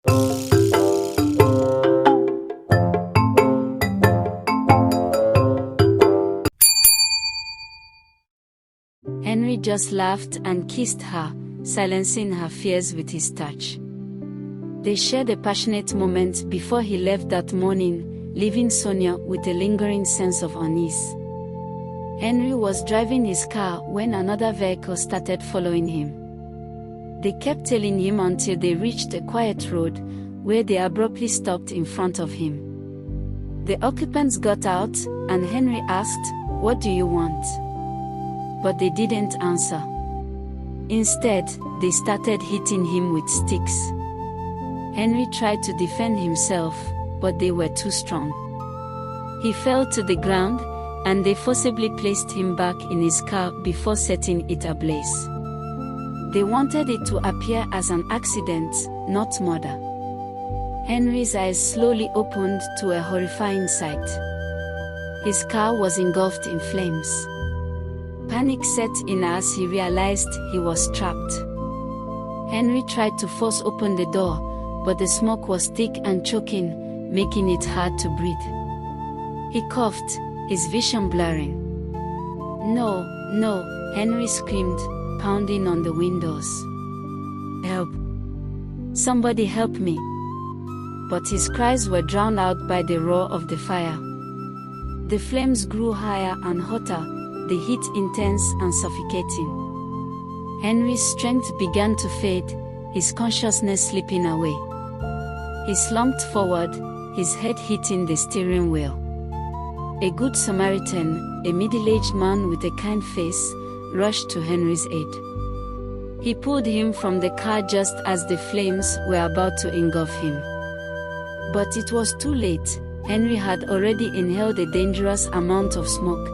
Henry just laughed and kissed her, silencing her fears with his touch. They shared a passionate moment before he left that morning, leaving Sonia with a lingering sense of unease. Henry was driving his car when another vehicle started following him. They kept tailing him until they reached a quiet road, where they abruptly stopped in front of him. The occupants got out, and Henry asked, "What do you want?" But they didn't answer. Instead, they started hitting him with sticks. Henry tried to defend himself, but they were too strong. He fell to the ground, and they forcibly placed him back in his car before setting it ablaze. They wanted it to appear as an accident, not murder. Henry's eyes slowly opened to a horrifying sight. His car was engulfed in flames. Panic set in as he realized he was trapped. Henry tried to force open the door, but the smoke was thick and choking, making it hard to breathe. He coughed, his vision blurring. "No, no," Henry screamed, pounding on the windows. "Help! Somebody help me!" But his cries were drowned out by the roar of the fire. The flames grew higher and hotter, the heat intense and suffocating. Henry's strength began to fade, his consciousness slipping away. He slumped forward, his head hitting the steering wheel. A good Samaritan, a middle-aged man with a kind face, rushed to Henry's aid. He pulled him from the car just as the flames were about to engulf him. But it was too late. Henry had already inhaled a dangerous amount of smoke,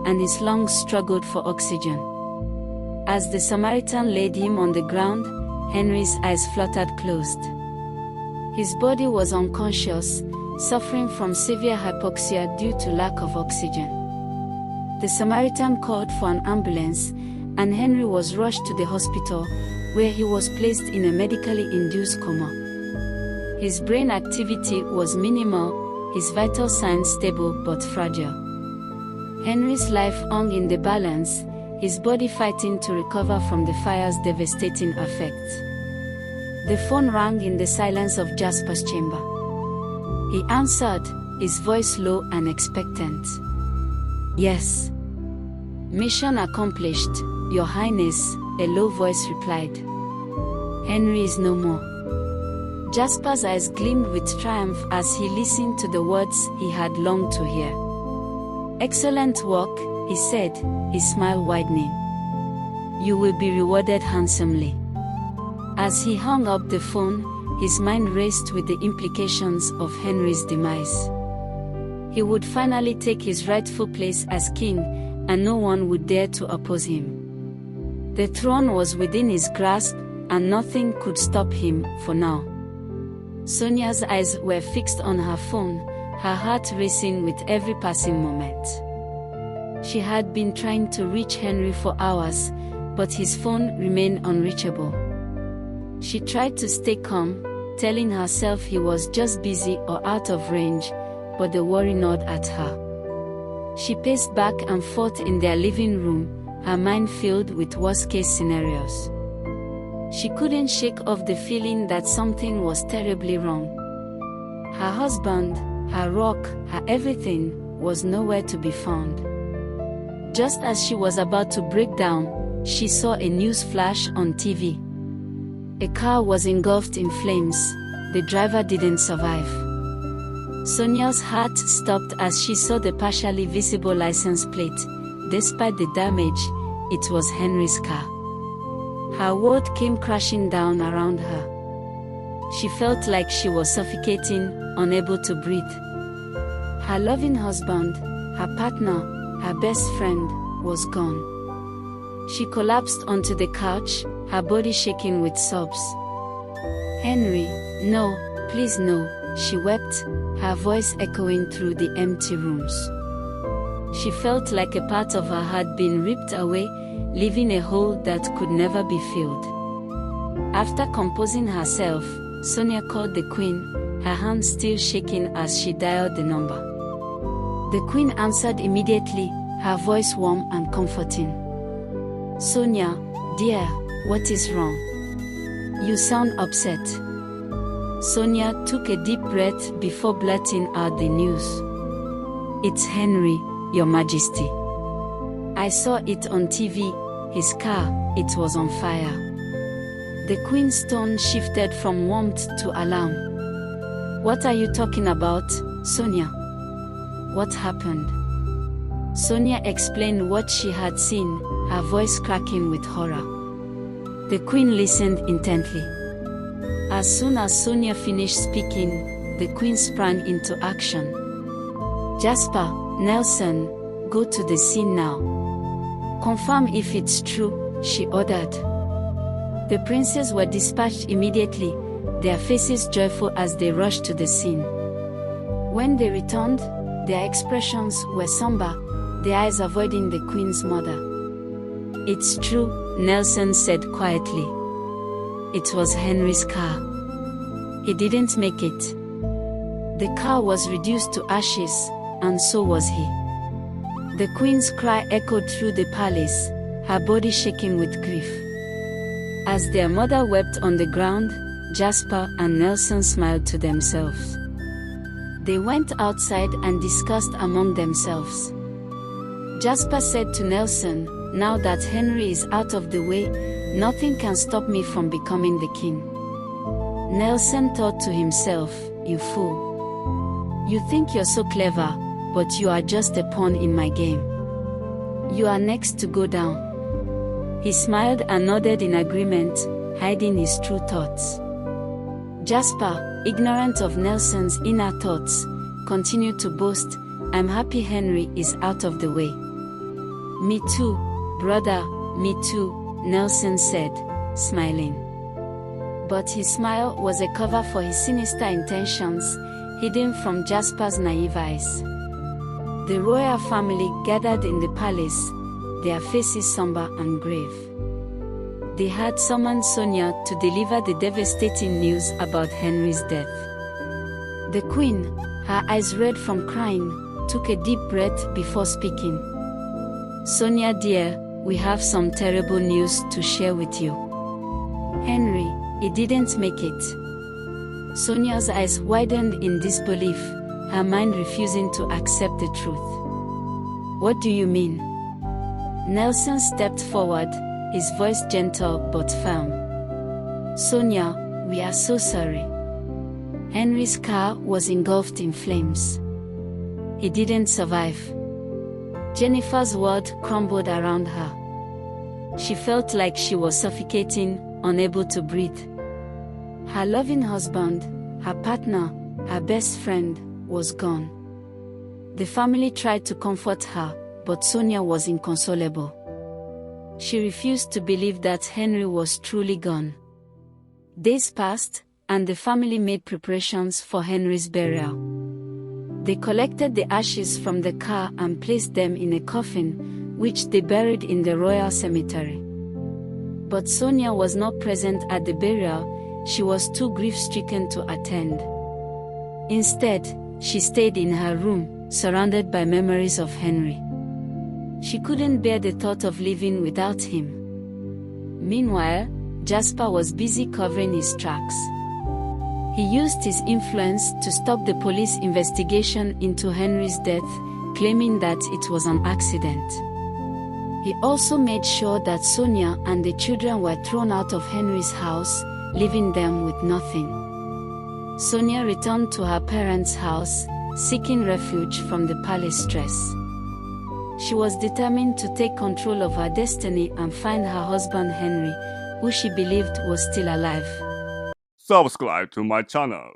and his lungs struggled for oxygen. As the Samaritan laid him on the ground, Henry's eyes fluttered closed. His body was unconscious, suffering from severe hypoxia due to lack of oxygen. The Samaritan called for an ambulance, and Henry was rushed to the hospital, where he was placed in a medically induced coma. His brain activity was minimal, his vital signs stable but fragile. Henry's life hung in the balance, his body fighting to recover from the fire's devastating effects. The phone rang in the silence of Jasper's chamber. He answered, his voice low and expectant. "Yes." "Mission accomplished, Your Highness," a low voice replied. "Henry is no more." Jasper's eyes gleamed with triumph as he listened to the words he had longed to hear. "Excellent work," he said, his smile widening. "You will be rewarded handsomely." As he hung up the phone, his mind raced with the implications of Henry's demise. He would finally take his rightful place as king, and no one would dare to oppose him. The throne was within his grasp, and nothing could stop him, for now. Sonia's eyes were fixed on her phone, her heart racing with every passing moment. She had been trying to reach Henry for hours, but his phone remained unreachable. She tried to stay calm, telling herself he was just busy or out of range, but the worry gnawed at her. She paced back and forth in their living room, her mind filled with worst-case scenarios. She couldn't shake off the feeling that something was terribly wrong. Her husband, her rock, her everything, was nowhere to be found. Just as she was about to break down, she saw a news flash on TV. A car was engulfed in flames. The driver didn't survive. Sonia's heart stopped as she saw the partially visible license plate. Despite the damage, it was Henry's car. Her world came crashing down around her. She felt like she was suffocating, unable to breathe. Her loving husband, her partner, her best friend, was gone. She collapsed onto the couch, her body shaking with sobs. "Henry, no, please no," she wept, her voice echoing through the empty rooms. She felt like a part of her had been ripped away, leaving a hole that could never be filled. After composing herself, Sonia called the queen, her hand still shaking as she dialed the number. The queen answered immediately, her voice warm and comforting. "Sonia, dear, what is wrong? You sound upset." Sonia took a deep breath before blurting out the news. "It's Henry, Your Majesty. I saw it on TV, his car, it was on fire." The queen's tone shifted from warmth to alarm. "What are you talking about, Sonia? What happened?" Sonia explained what she had seen, her voice cracking with horror. The queen listened intently. As soon as Sonia finished speaking, the queen sprang into action. "Jasper, Nelson, go to the scene now. Confirm if it's true," she ordered. The princes were dispatched immediately, their faces joyful as they rushed to the scene. When they returned, their expressions were somber, their eyes avoiding the queen's mother. "It's true," Nelson said quietly. "It was Henry's car. He didn't make it. The car was reduced to ashes, and so was he." The queen's cry echoed through the palace, her body shaking with grief. As their mother wept on the ground, Jasper and Nelson smiled to themselves. They went outside and discussed among themselves. Jasper said to Nelson, "Now that Henry is out of the way, nothing can stop me from becoming the king." Nelson thought to himself, "You fool. You think you're so clever, but you are just a pawn in my game. You are next to go down." He smiled and nodded in agreement, hiding his true thoughts. Jasper, ignorant of Nelson's inner thoughts, continued to boast, "I'm happy Henry is out of the way." "Me too, brother, me too," Nelson said, smiling. But his smile was a cover for his sinister intentions, hidden from Jasper's naive eyes. The royal family gathered in the palace, their faces somber and grave. They had summoned Sonia to deliver the devastating news about Henry's death. The queen, her eyes red from crying, took a deep breath before speaking. "Sonia dear, we have some terrible news to share with you. Henry, he didn't make it." Sonia's eyes widened in disbelief, her mind refusing to accept the truth. "What do you mean?" Nelson stepped forward, his voice gentle but firm. "Sonia, we are so sorry. Henry's car was engulfed in flames. He didn't survive." Jennifer's world crumbled around her. She felt like she was suffocating, unable to breathe. Her loving husband, her partner, her best friend, was gone. The family tried to comfort her, but Sonia was inconsolable. She refused to believe that Henry was truly gone. Days passed, and the family made preparations for Henry's burial. They collected the ashes from the car and placed them in a coffin, which they buried in the royal cemetery. But Sonia was not present at the burial, she was too grief-stricken to attend. Instead, she stayed in her room, surrounded by memories of Henry. She couldn't bear the thought of living without him. Meanwhile, Jasper was busy covering his tracks. He used his influence to stop the police investigation into Henry's death, claiming that it was an accident. He also made sure that Sonia and the children were thrown out of Henry's house, leaving them with nothing. Sonia returned to her parents' house, seeking refuge from the palace stress. She was determined to take control of her destiny and find her husband Henry, who she believed was still alive. Subscribe to my channel.